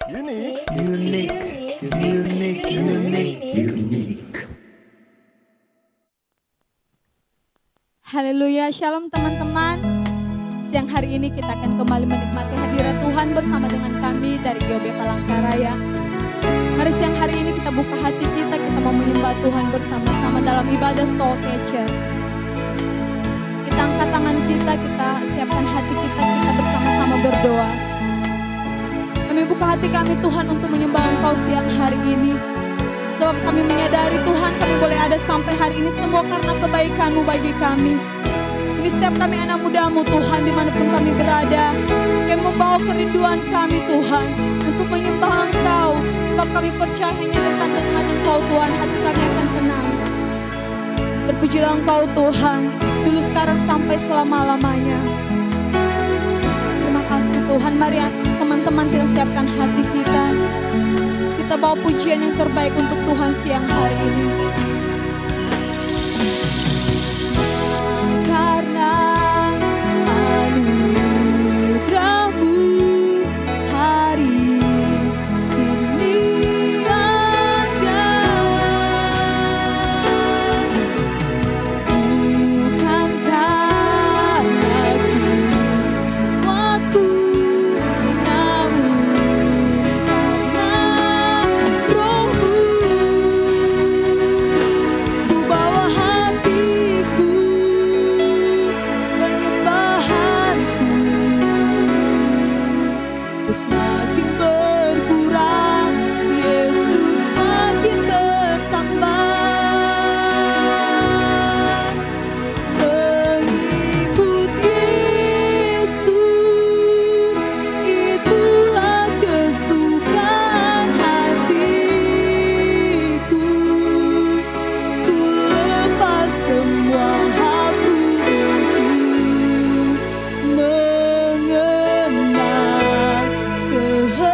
Unique. Haleluya, shalom teman-teman. Siang hari ini kita akan kembali menikmati hadirat Tuhan bersama dengan kami dari GOB Palangkaraya. Mari siang hari ini kita buka hati kita mau menyembah Tuhan bersama-sama dalam ibadah soul catcher. Kita angkat tangan kita siapkan hati kita bersama-sama berdoa. Kami buka hati kami Tuhan untuk menyembah Engkau siang hari ini. Sebab kami menyadari Tuhan kami boleh ada sampai hari ini semua karena kebaikan-Mu bagi kami. Ini setiap kami anak muda-Mu Tuhan dimanapun kami berada. Kami membawa kerinduan kami Tuhan untuk menyembah Engkau. Sebab kami percaya hanya dekat dengan Engkau Tuhan hati kami akan tenang. Terpujilah Engkau Tuhan dulu sekarang sampai selama-lamanya. Terima kasih Tuhan. Mari teman-teman kita siapkan hati kita. Kita bawa pujian yang terbaik untuk Tuhan siang hari ini. Karena anugerah-Mu hari ini ada. Bukan karena kuatku, namun ku bawa hatiku, penyembahanku terus makin berkurang, Yesus makin bertambah. Mengikut Yesus itulah kesukaan hatiku. Ku lepas semua halku untuk mengenal kehendak-Mu.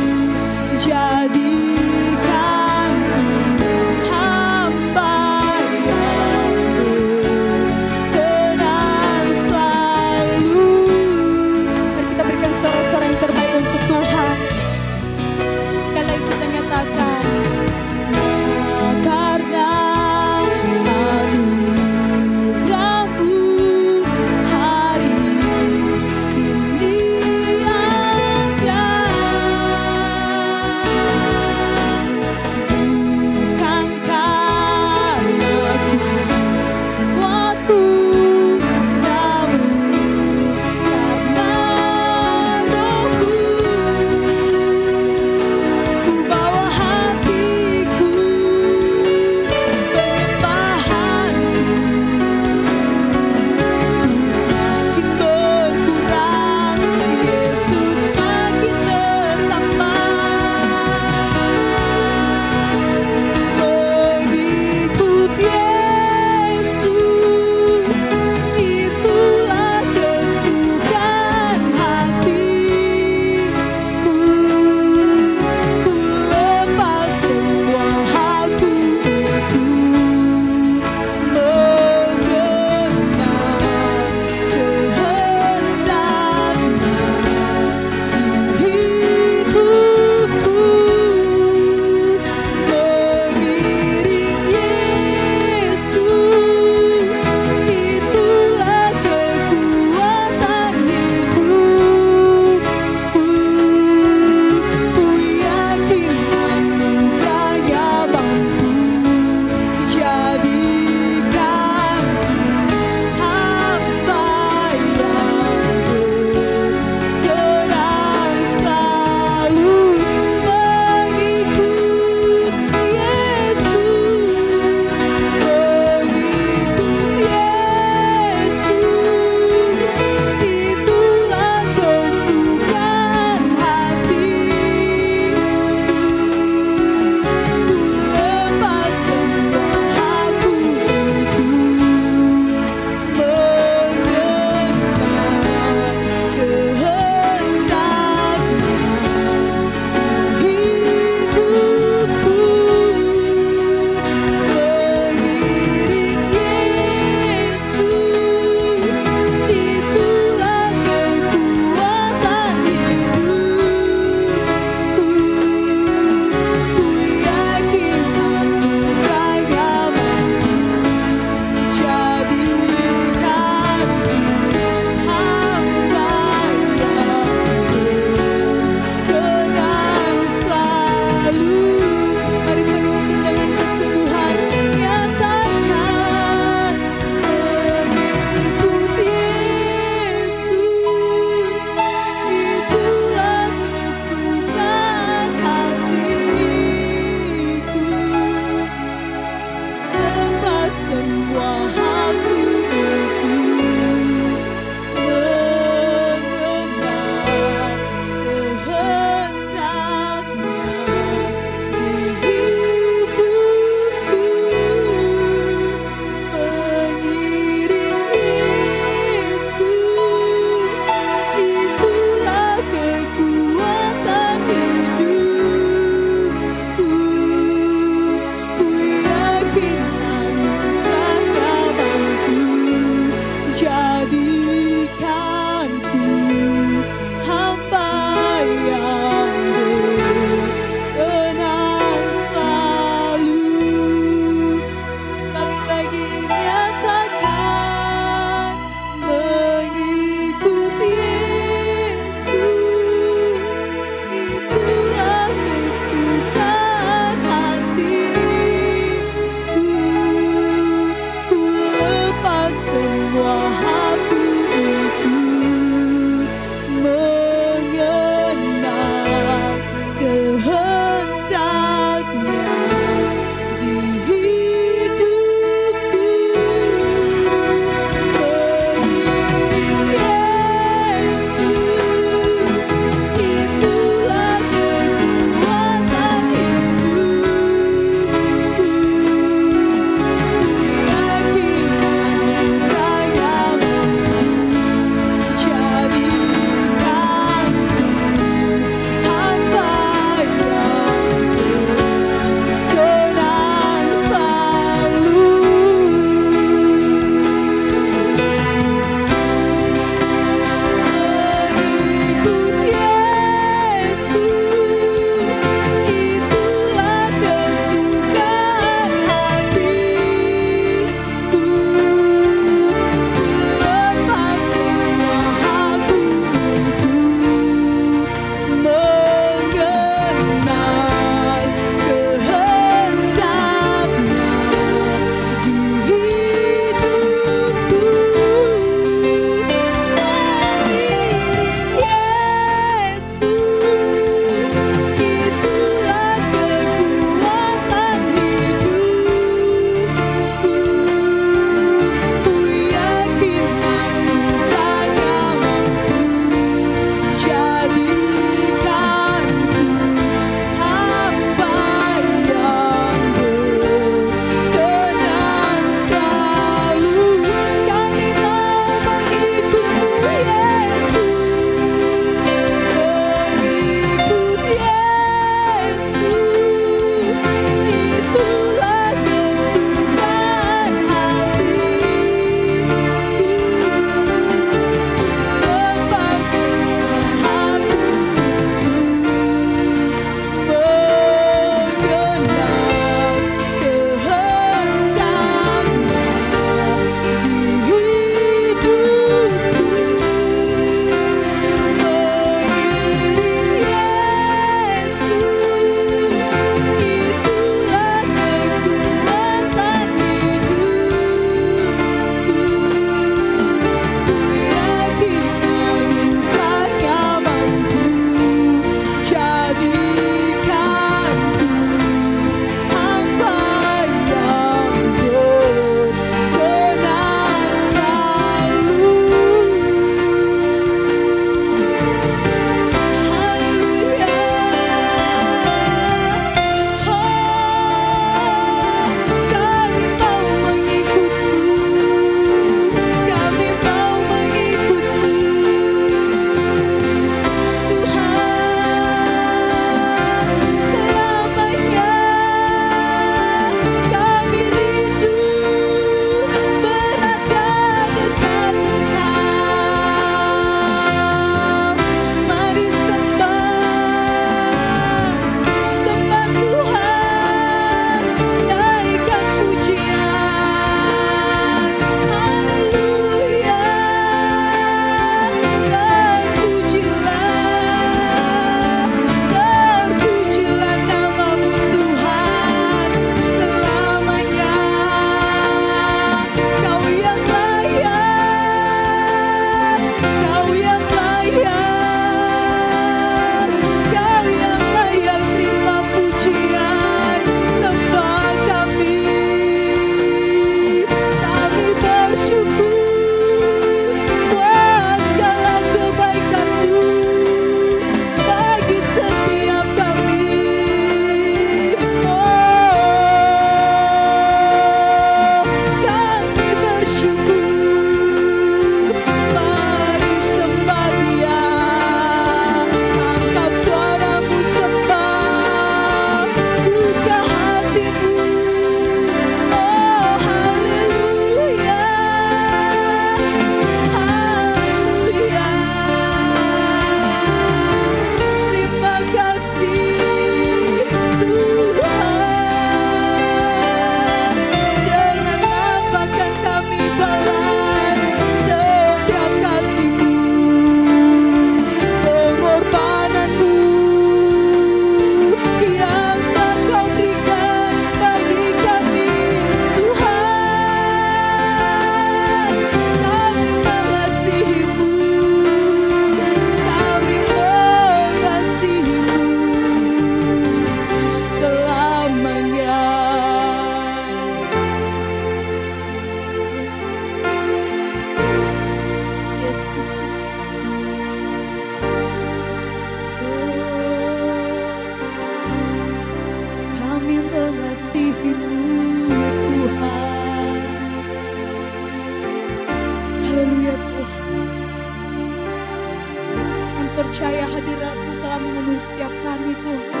percaya hadirat-Mu telah memenuhi setiap kami Tuhan.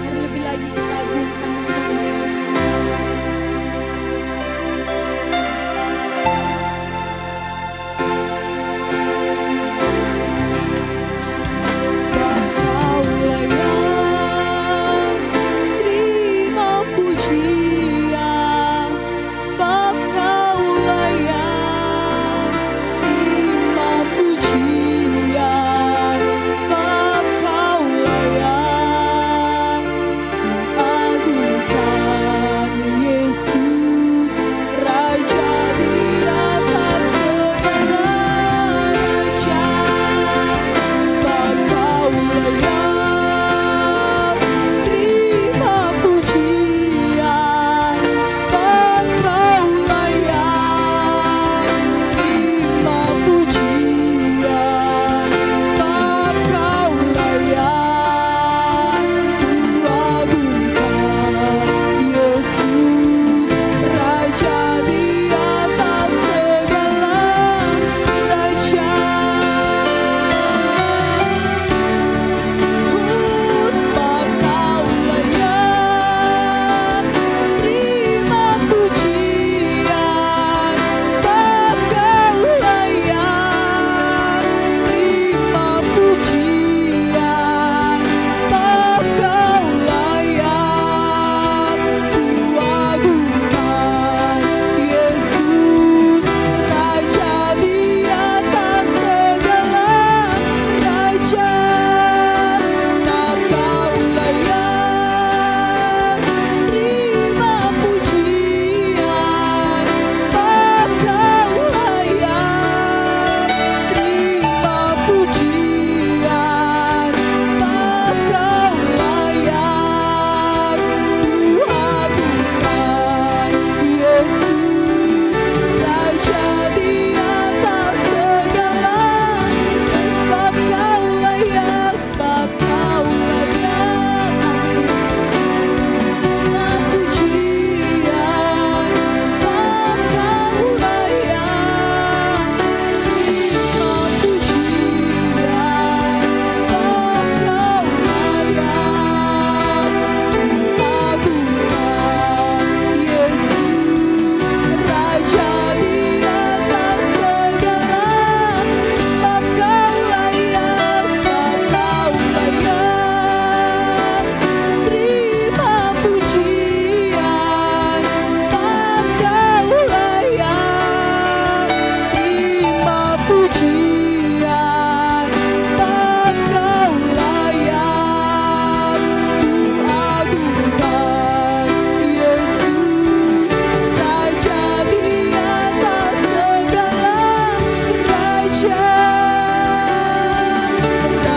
Mari lebih lagi kita agungkan nama-Mu. Sebab Kau-lah yang terima pujian, sebab Kau-lah yang terima pujian, sebab Kau-lah yang agungkan Yesus, Raja di atas segala raja. Sebab Kau-lah yang terima pujian, sebab Kau-lah yang terima pujian, sebab Kau-lah yang kuagungkan Yesus, Raja di atas segala raja. Sebab Kau-lah yang terima pujian, sebab Kau-lah yang terima pujian, sebab Kau-lah yang kuagungkan Yesus, Raja di atas segala raja. Sebab Kau-lah yang terima pujian, sebab Kau-lah yang terima pujian, sebab Kau-lah yang kuagungkan Yesus, Raja di atas segala. Sebab Kau-lah yang terima pujian, sebab Kau-lah yang terima pujian, sebab Kau-lah yang kuagungkan Yesus, Raja di atas segala. Sebab Kau-lah yang terima pujian, sebab Kau-lah yang terima pujian, sebab Kau-lah yang kuagungkan Yesus, Raja di atas segala raja.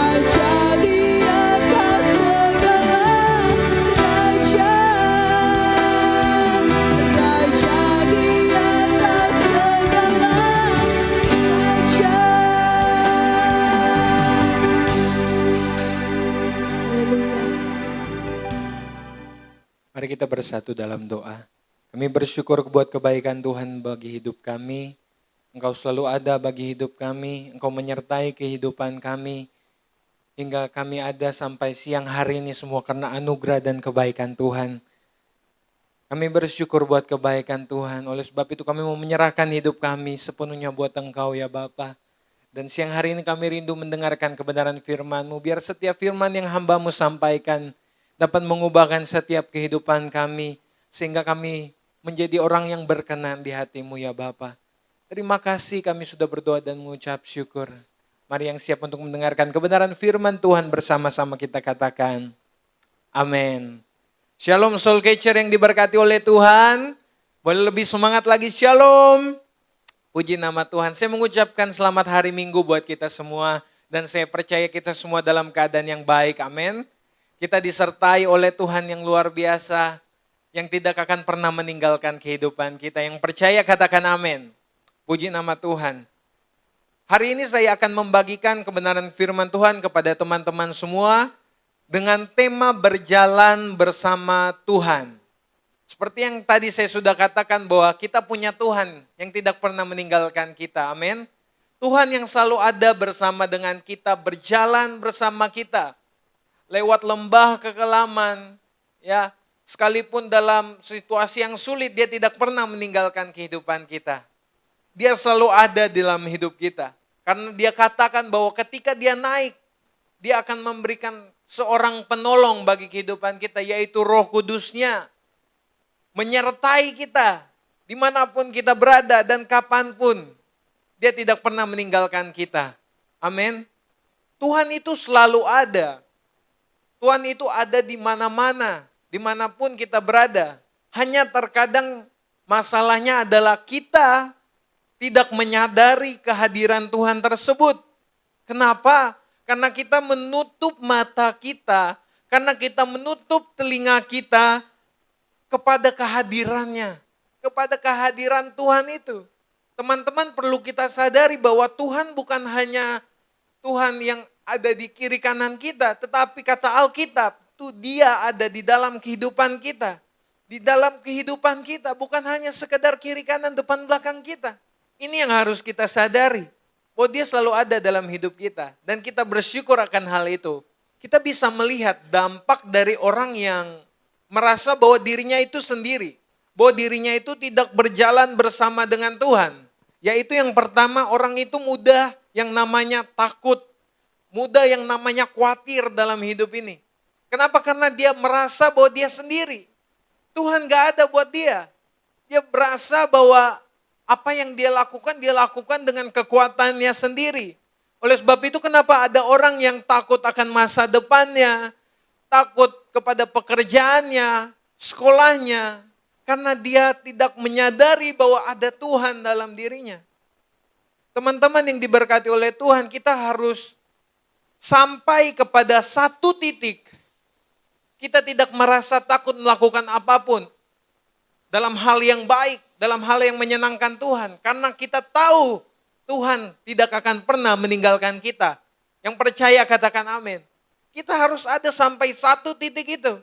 Raja di atas segala raja. Raja di atas segala raja. Haleluya. Mari kita bersatu dalam doa. Kami bersyukur buat kebaikan Tuhan bagi hidup kami. Engkau selalu ada bagi hidup kami. Engkau menyertai kehidupan kami. Hingga kami ada sampai siang hari ini semua karena anugerah dan kebaikan Tuhan. Kami bersyukur buat kebaikan Tuhan. Oleh sebab itu kami mau menyerahkan hidup kami sepenuhnya buat Engkau ya Bapa. Dan siang hari ini kami rindu mendengarkan kebenaran firman-Mu. Biar setiap firman yang hamba-Mu sampaikan dapat mengubahkan setiap kehidupan kami. Sehingga kami menjadi orang yang berkenan di hati-Mu ya Bapa. Terima kasih kami sudah berdoa dan mengucap syukur. Mari yang siap untuk mendengarkan kebenaran firman Tuhan bersama-sama kita katakan. Amin. Shalom soul catcher yang diberkati oleh Tuhan. Boleh lebih semangat lagi, shalom. Puji nama Tuhan. Saya mengucapkan selamat hari Minggu buat kita semua. Dan saya percaya kita semua dalam keadaan yang baik, amin. Kita disertai oleh Tuhan yang luar biasa. Yang tidak akan pernah meninggalkan kehidupan kita. Yang percaya katakan amin. Puji nama Tuhan. Hari ini saya akan membagikan kebenaran firman Tuhan kepada teman-teman semua. Dengan tema berjalan bersama Tuhan. Seperti yang tadi saya sudah katakan bahwa kita punya Tuhan yang tidak pernah meninggalkan kita. Amin. Tuhan yang selalu ada bersama dengan kita, berjalan bersama kita. Lewat lembah kekelaman, ya, sekalipun dalam situasi yang sulit, dia tidak pernah meninggalkan kehidupan kita. Dia selalu ada dalam hidup kita. Karena dia katakan bahwa ketika dia naik, dia akan memberikan seorang penolong bagi kehidupan kita, yaitu Roh Kudus-Nya. Menyertai kita, dimanapun kita berada dan kapanpun. Dia tidak pernah meninggalkan kita. Amin. Tuhan itu selalu ada. Tuhan itu ada di mana-mana, dimanapun kita berada. Hanya terkadang masalahnya adalah kita tidak menyadari kehadiran Tuhan tersebut. Kenapa? Karena kita menutup mata kita, karena kita menutup telinga kita kepada kehadirannya, kepada kehadiran Tuhan itu. Teman-teman perlu kita sadari bahwa Tuhan bukan hanya Tuhan yang ada di kiri kanan kita, tetapi kata Alkitab, tuh dia ada di dalam kehidupan kita. Di dalam kehidupan kita, bukan hanya sekedar kiri kanan depan belakang kita. Ini yang harus kita sadari, bahwa dia selalu ada dalam hidup kita. Dan kita bersyukur akan hal itu. Kita bisa melihat dampak dari orang yang merasa bahwa dirinya itu sendiri. Bahwa dirinya itu tidak berjalan bersama dengan Tuhan. Yaitu yang pertama, orang itu mudah yang namanya takut. Mudah yang namanya khawatir dalam hidup ini. Kenapa? Karena dia merasa bahwa dia sendiri. Tuhan gak ada buat dia. Dia berasa bahwa apa yang dia lakukan dengan kekuatannya sendiri. Oleh sebab itu kenapa ada orang yang takut akan masa depannya, takut kepada pekerjaannya, sekolahnya, karena dia tidak menyadari bahwa ada Tuhan dalam dirinya. Teman-teman yang diberkati oleh Tuhan, kita harus sampai kepada satu titik. Kita tidak merasa takut melakukan apapun dalam hal yang baik, dalam hal yang menyenangkan Tuhan. Karena kita tahu Tuhan tidak akan pernah meninggalkan kita. Yang percaya katakan amin. Kita harus ada sampai satu titik itu.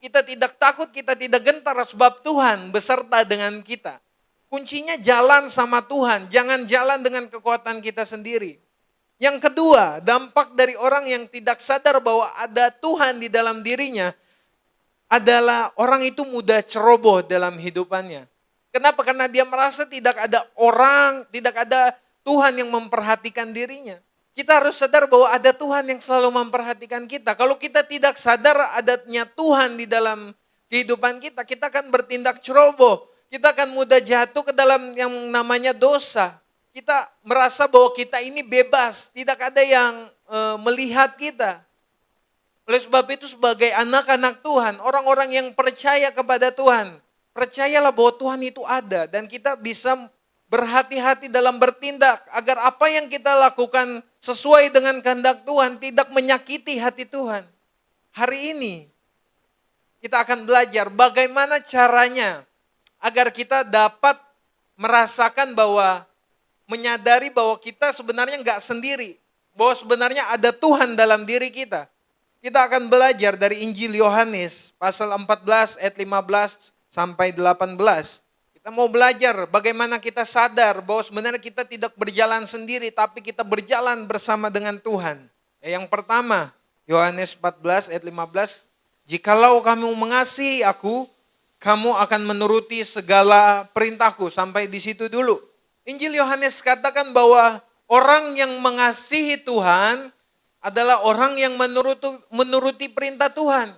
Kita tidak takut, kita tidak gentar sebab Tuhan beserta dengan kita. Kuncinya jalan sama Tuhan, jangan jalan dengan kekuatan kita sendiri. Yang kedua, dampak dari orang yang tidak sadar bahwa ada Tuhan di dalam dirinya adalah orang itu mudah ceroboh dalam hidupannya. Kenapa? Karena dia merasa tidak ada orang, tidak ada Tuhan yang memperhatikan dirinya. Kita harus sadar bahwa ada Tuhan yang selalu memperhatikan kita. Kalau kita tidak sadar adanya Tuhan di dalam kehidupan kita, kita akan bertindak ceroboh. Kita akan mudah jatuh ke dalam yang namanya dosa. Kita merasa bahwa kita ini bebas, tidak ada yang melihat kita. Oleh sebab itu sebagai anak-anak Tuhan, orang-orang yang percaya kepada Tuhan, percayalah bahwa Tuhan itu ada dan kita bisa berhati-hati dalam bertindak agar apa yang kita lakukan sesuai dengan kehendak Tuhan, tidak menyakiti hati Tuhan. Hari ini kita akan belajar bagaimana caranya agar kita dapat merasakan bahwa menyadari bahwa kita sebenarnya nggak sendiri, bahwa sebenarnya ada Tuhan dalam diri kita. Kita akan belajar dari Injil Yohanes pasal 14 ayat 15 sampai 18. Kita mau belajar bagaimana kita sadar bahwa sebenarnya kita tidak berjalan sendiri, tapi kita berjalan bersama dengan Tuhan. Yang pertama, Yohanes 14 ayat 15, jikalau kamu mengasihi aku, kamu akan menuruti segala perintahku. Sampai di situ dulu. Injil Yohanes katakan bahwa orang yang mengasihi Tuhan adalah orang yang menuruti perintah Tuhan.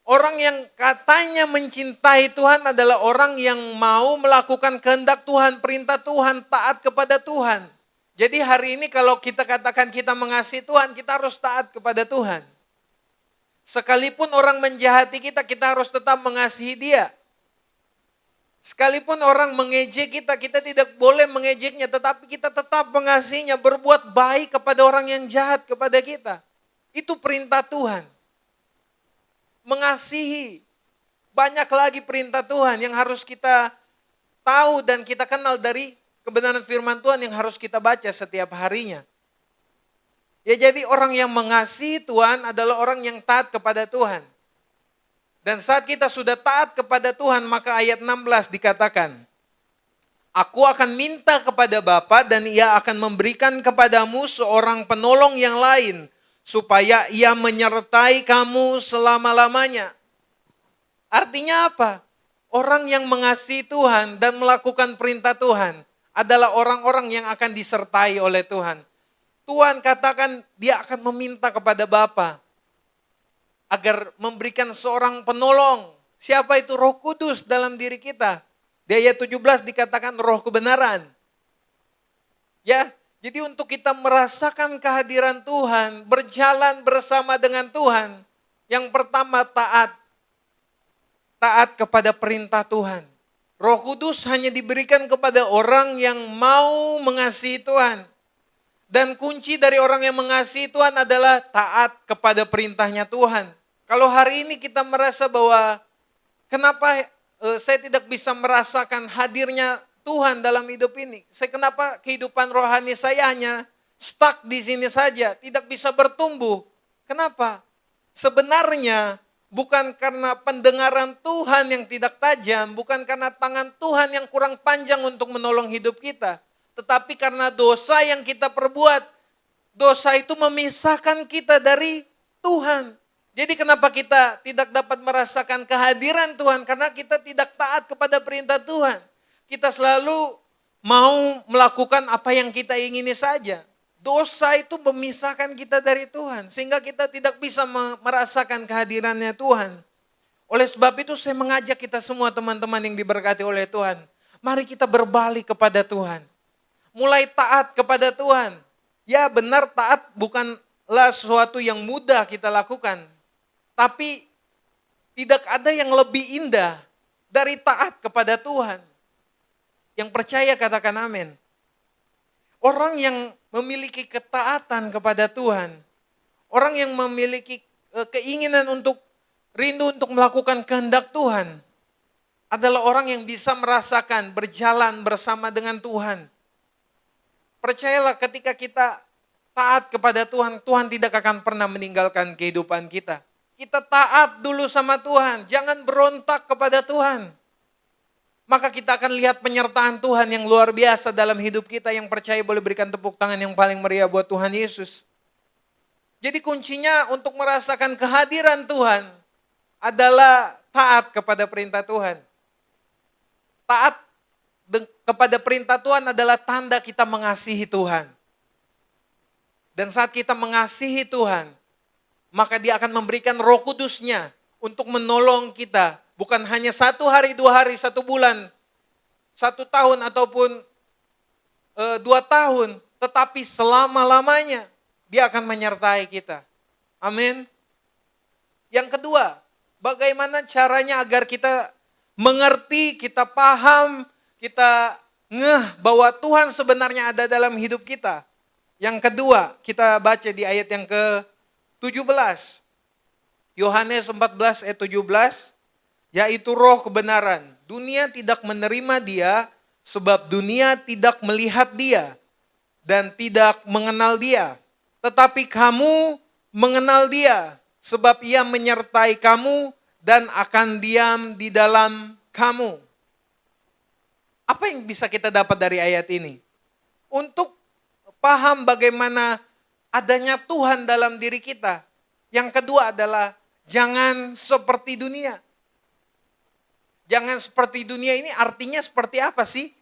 Orang yang katanya mencintai Tuhan adalah orang yang mau melakukan kehendak Tuhan, perintah Tuhan, taat kepada Tuhan. Jadi hari ini kalau kita katakan kita mengasihi Tuhan, kita harus taat kepada Tuhan. Sekalipun orang menjahati kita, kita harus tetap mengasihi dia. Sekalipun orang mengejek kita, kita tidak boleh mengejeknya, tetapi kita tetap mengasihinya, berbuat baik kepada orang yang jahat kepada kita. Itu perintah Tuhan. Mengasihi. Banyak lagi perintah Tuhan yang harus kita tahu dan kita kenal dari kebenaran firman Tuhan yang harus kita baca setiap harinya. Ya, jadi orang yang mengasihi Tuhan adalah orang yang taat kepada Tuhan. Dan saat kita sudah taat kepada Tuhan, maka ayat 16 dikatakan, Aku akan minta kepada Bapa dan ia akan memberikan kepadamu seorang penolong yang lain, supaya ia menyertai kamu selama-lamanya. Artinya apa? Orang yang mengasihi Tuhan dan melakukan perintah Tuhan adalah orang-orang yang akan disertai oleh Tuhan. Tuhan katakan dia akan meminta kepada Bapa agar memberikan seorang penolong. Siapa itu? Roh Kudus dalam diri kita. Di ayat 17 dikatakan roh kebenaran. Ya, jadi untuk kita merasakan kehadiran Tuhan, berjalan bersama dengan Tuhan, yang pertama taat. Taat kepada perintah Tuhan. Roh Kudus hanya diberikan kepada orang yang mau mengasihi Tuhan. Dan kunci dari orang yang mengasihi Tuhan adalah taat kepada perintahnya Tuhan. Kalau hari ini kita merasa bahwa kenapa saya tidak bisa merasakan hadirnya Tuhan dalam hidup ini. Kenapa kehidupan rohani saya hanya stuck di sini saja, tidak bisa bertumbuh. Kenapa? Sebenarnya bukan karena pendengaran Tuhan yang tidak tajam, bukan karena tangan Tuhan yang kurang panjang untuk menolong hidup kita. Tetapi karena dosa yang kita perbuat, dosa itu memisahkan kita dari Tuhan. Jadi kenapa kita tidak dapat merasakan kehadiran Tuhan? Karena kita tidak taat kepada perintah Tuhan. Kita selalu mau melakukan apa yang kita ingini saja. Dosa itu memisahkan kita dari Tuhan. Sehingga kita tidak bisa merasakan kehadirannya Tuhan. Oleh sebab itu saya mengajak kita semua teman-teman yang diberkati oleh Tuhan. Mari kita berbalik kepada Tuhan. Mulai taat kepada Tuhan. Ya benar, taat bukanlah sesuatu yang mudah kita lakukan. Tapi tidak ada yang lebih indah dari taat kepada Tuhan. Yang percaya katakan amin. Orang yang memiliki ketaatan kepada Tuhan, orang yang memiliki keinginan untuk rindu untuk melakukan kehendak Tuhan, adalah orang yang bisa merasakan berjalan bersama dengan Tuhan. Percayalah ketika kita taat kepada Tuhan, Tuhan tidak akan pernah meninggalkan kehidupan kita. Kita taat dulu sama Tuhan, jangan berontak kepada Tuhan. Maka kita akan lihat penyertaan Tuhan yang luar biasa dalam hidup kita. Yang percaya boleh berikan tepuk tangan yang paling meriah buat Tuhan Yesus. Jadi kuncinya untuk merasakan kehadiran Tuhan adalah taat kepada perintah Tuhan. Taat kepada perintah Tuhan adalah tanda kita mengasihi Tuhan. Dan saat kita mengasihi Tuhan, maka dia akan memberikan Roh Kudus-Nya untuk menolong kita. Bukan hanya 1 hari, 2 hari, 1 bulan, 1 tahun ataupun 2 tahun. Tetapi selama-lamanya dia akan menyertai kita. Amin. Yang kedua, bagaimana caranya agar kita mengerti, kita paham, kita ngeh bahwa Tuhan sebenarnya ada dalam hidup kita. Yang kedua, kita baca di ayat yang ke-17. Yohanes 14 ayat 17, yaitu roh kebenaran. Dunia tidak menerima dia, sebab dunia tidak melihat dia, dan tidak mengenal dia. Tetapi kamu mengenal dia, sebab ia menyertai kamu, dan akan diam di dalam kamu. Apa yang bisa kita dapat dari ayat ini? Untuk paham bagaimana adanya Tuhan dalam diri kita. Yang kedua adalah jangan seperti dunia. Jangan seperti dunia ini artinya seperti apa sih?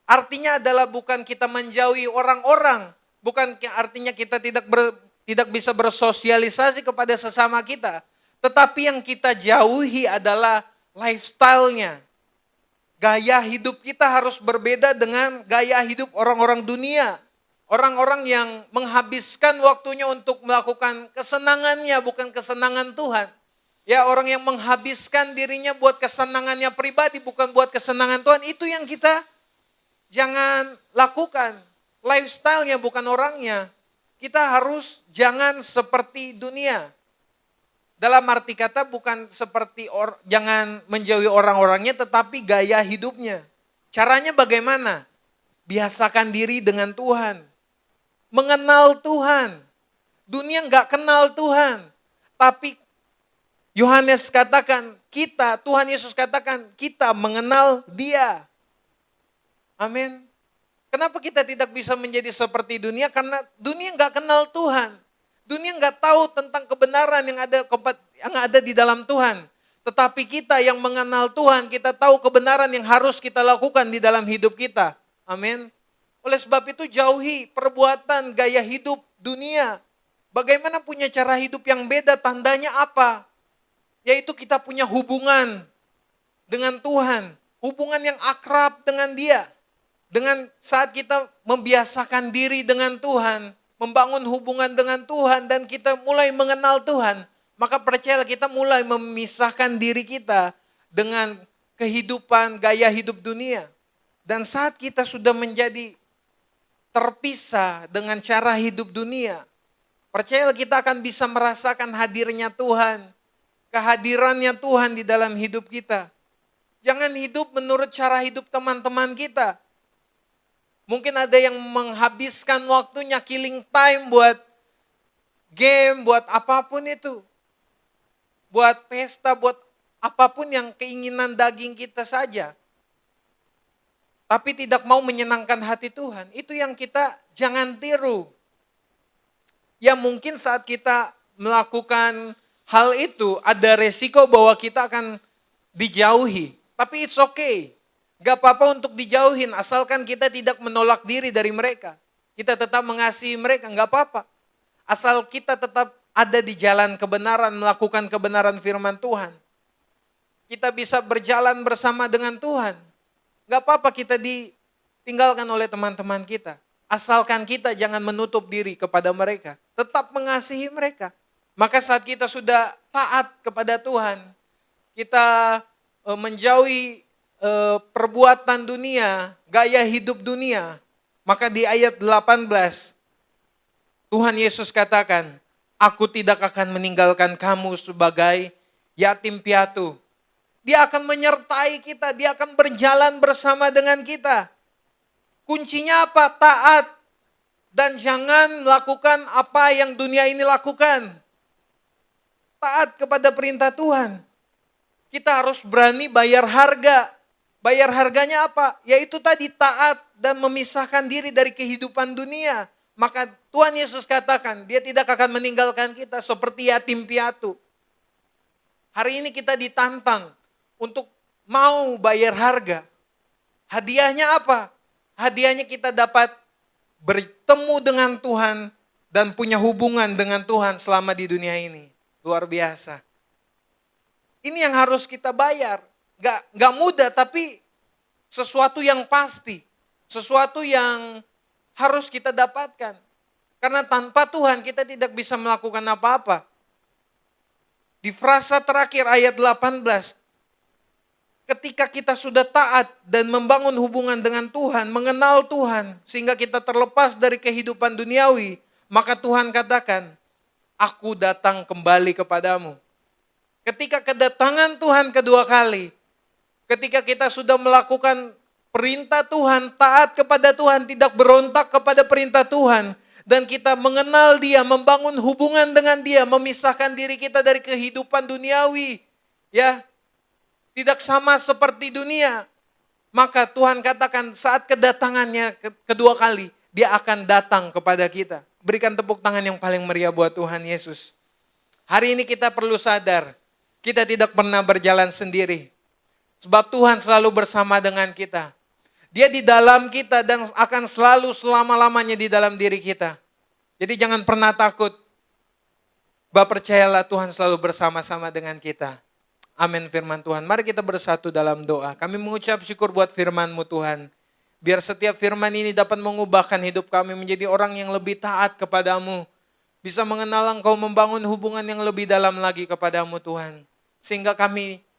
Artinya adalah bukan kita menjauhi orang-orang. Bukan artinya kita tidak bisa bersosialisasi kepada sesama kita. Tetapi yang kita jauhi adalah lifestyle-nya. Gaya hidup kita harus berbeda dengan gaya hidup orang-orang dunia. Orang-orang yang menghabiskan waktunya untuk melakukan kesenangannya, bukan kesenangan Tuhan. Ya, orang yang menghabiskan dirinya buat kesenangannya pribadi, bukan buat kesenangan Tuhan. Itu yang kita jangan lakukan. Lifestyle-nya bukan orangnya. Kita harus jangan seperti dunia. Dalam arti kata bukan seperti jangan menjauhi orang-orangnya, tetapi gaya hidupnya. Caranya bagaimana? Biasakan diri dengan Tuhan. Mengenal Tuhan. Dunia nggak kenal Tuhan. Tapi Yohanes katakan kita, Tuhan Yesus katakan, kita mengenal Dia. Amin. Kenapa kita tidak bisa menjadi seperti dunia? Karena dunia nggak kenal Tuhan. Dunia nggak tahu tentang kebenaran yang ada di dalam Tuhan. Tetapi kita yang mengenal Tuhan, kita tahu kebenaran yang harus kita lakukan di dalam hidup kita. Amin. Oleh sebab itu jauhi perbuatan gaya hidup dunia. Bagaimana punya cara hidup yang beda, tandanya apa? Yaitu kita punya hubungan dengan Tuhan. Hubungan yang akrab dengan Dia. Dengan saat kita membiasakan diri dengan Tuhan, membangun hubungan dengan Tuhan, dan kita mulai mengenal Tuhan, maka percayalah kita mulai memisahkan diri kita dengan kehidupan, gaya hidup dunia. Dan saat kita sudah menjadi terpisah dengan cara hidup dunia, percayalah kita akan bisa merasakan hadirnya Tuhan, kehadirannya Tuhan di dalam hidup kita. Jangan hidup menurut cara hidup teman-teman kita. Mungkin ada yang menghabiskan waktunya killing time buat game, buat apapun itu. Buat pesta, buat apapun yang keinginan daging kita saja. Tapi tidak mau menyenangkan hati Tuhan. Itu yang kita jangan tiru. Ya mungkin saat kita melakukan hal itu ada resiko bahwa kita akan dijauhi. Tapi it's okay. Gak apa-apa untuk dijauhin, asalkan kita tidak menolak diri dari mereka. Kita tetap mengasihi mereka, gak apa-apa. Asal kita tetap ada di jalan kebenaran, melakukan kebenaran firman Tuhan. Kita bisa berjalan bersama dengan Tuhan. Gak apa-apa kita ditinggalkan oleh teman-teman kita. Asalkan kita jangan menutup diri kepada mereka. Tetap mengasihi mereka. Maka saat kita sudah taat kepada Tuhan, kita menjauhi perbuatan dunia, gaya hidup dunia. Maka di ayat 18, Tuhan Yesus katakan, aku tidak akan meninggalkan kamu sebagai yatim piatu. Dia akan menyertai kita, dia akan berjalan bersama dengan kita. Kuncinya apa? Taat. Dan jangan melakukan apa yang dunia ini lakukan. Taat kepada perintah Tuhan. Kita harus berani bayar harga. Bayar harganya apa? Yaitu tadi taat dan memisahkan diri dari kehidupan dunia. Maka Tuhan Yesus katakan, dia tidak akan meninggalkan kita seperti yatim piatu. Hari ini kita ditantang untuk mau bayar harga. Hadiahnya apa? Hadiahnya kita dapat bertemu dengan Tuhan dan punya hubungan dengan Tuhan selama di dunia ini. Luar biasa. Ini yang harus kita bayar. Gak mudah, tapi sesuatu yang pasti. Sesuatu yang harus kita dapatkan. Karena tanpa Tuhan kita tidak bisa melakukan apa-apa. Di frasa terakhir ayat 18. Ketika kita sudah taat dan membangun hubungan dengan Tuhan, mengenal Tuhan, sehingga kita terlepas dari kehidupan duniawi, maka Tuhan katakan, aku datang kembali kepadamu. Ketika kedatangan Tuhan kedua kali, ketika kita sudah melakukan perintah Tuhan, taat kepada Tuhan, tidak berontak kepada perintah Tuhan, dan kita mengenal Dia, membangun hubungan dengan Dia, memisahkan diri kita dari kehidupan duniawi, ya, tidak sama seperti dunia, maka Tuhan katakan saat kedatangannya kedua kali, Dia akan datang kepada kita. Berikan tepuk tangan yang paling meriah buat Tuhan Yesus. Hari ini kita perlu sadar, kita tidak pernah berjalan sendiri. Sebab Tuhan selalu bersama dengan kita. Dia di dalam kita dan akan selalu selama-lamanya di dalam diri kita. Jadi jangan pernah takut. Bapak percayalah Tuhan selalu bersama-sama dengan kita. Amin firman Tuhan. Mari kita bersatu dalam doa. Kami mengucap syukur buat firman-Mu Tuhan. Biar setiap firman ini dapat mengubahkan hidup kami menjadi orang yang lebih taat kepadamu. Bisa mengenal Engkau, membangun hubungan yang lebih dalam lagi kepadamu Tuhan. Sehingga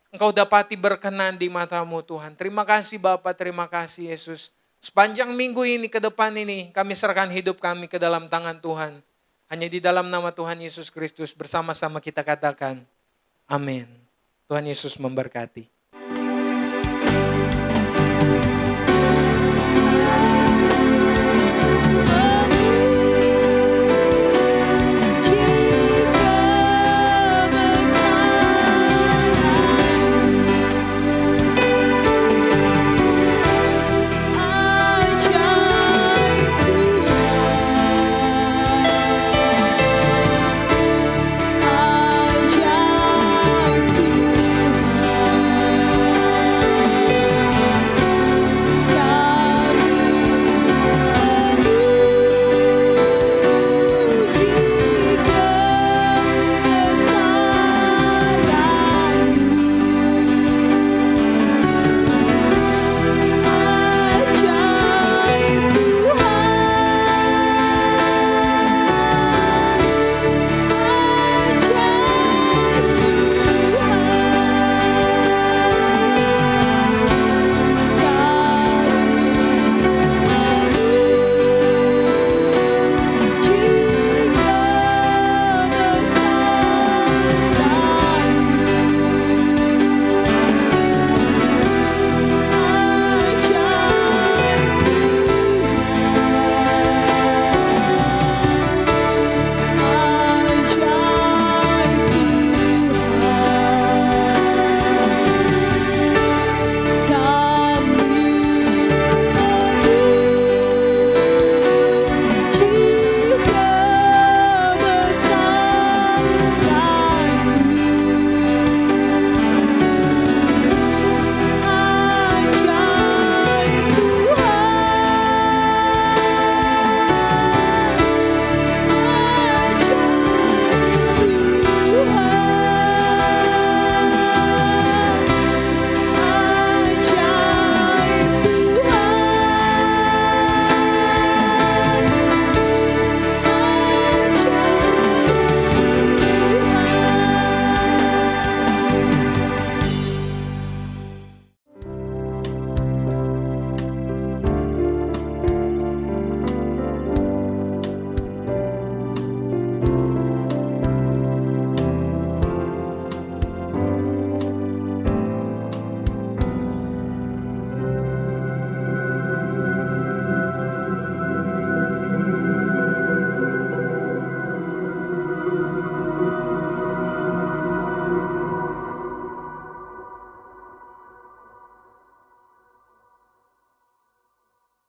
Engkau dapati berkenan di mata-Mu Tuhan. Terima kasih Bapa, terima kasih Yesus. Sepanjang minggu ini ke depan ini kami serahkan hidup kami ke dalam tangan Tuhan. Hanya di dalam nama Tuhan Yesus Kristus bersama-sama kita katakan amin. Tuhan Yesus memberkati.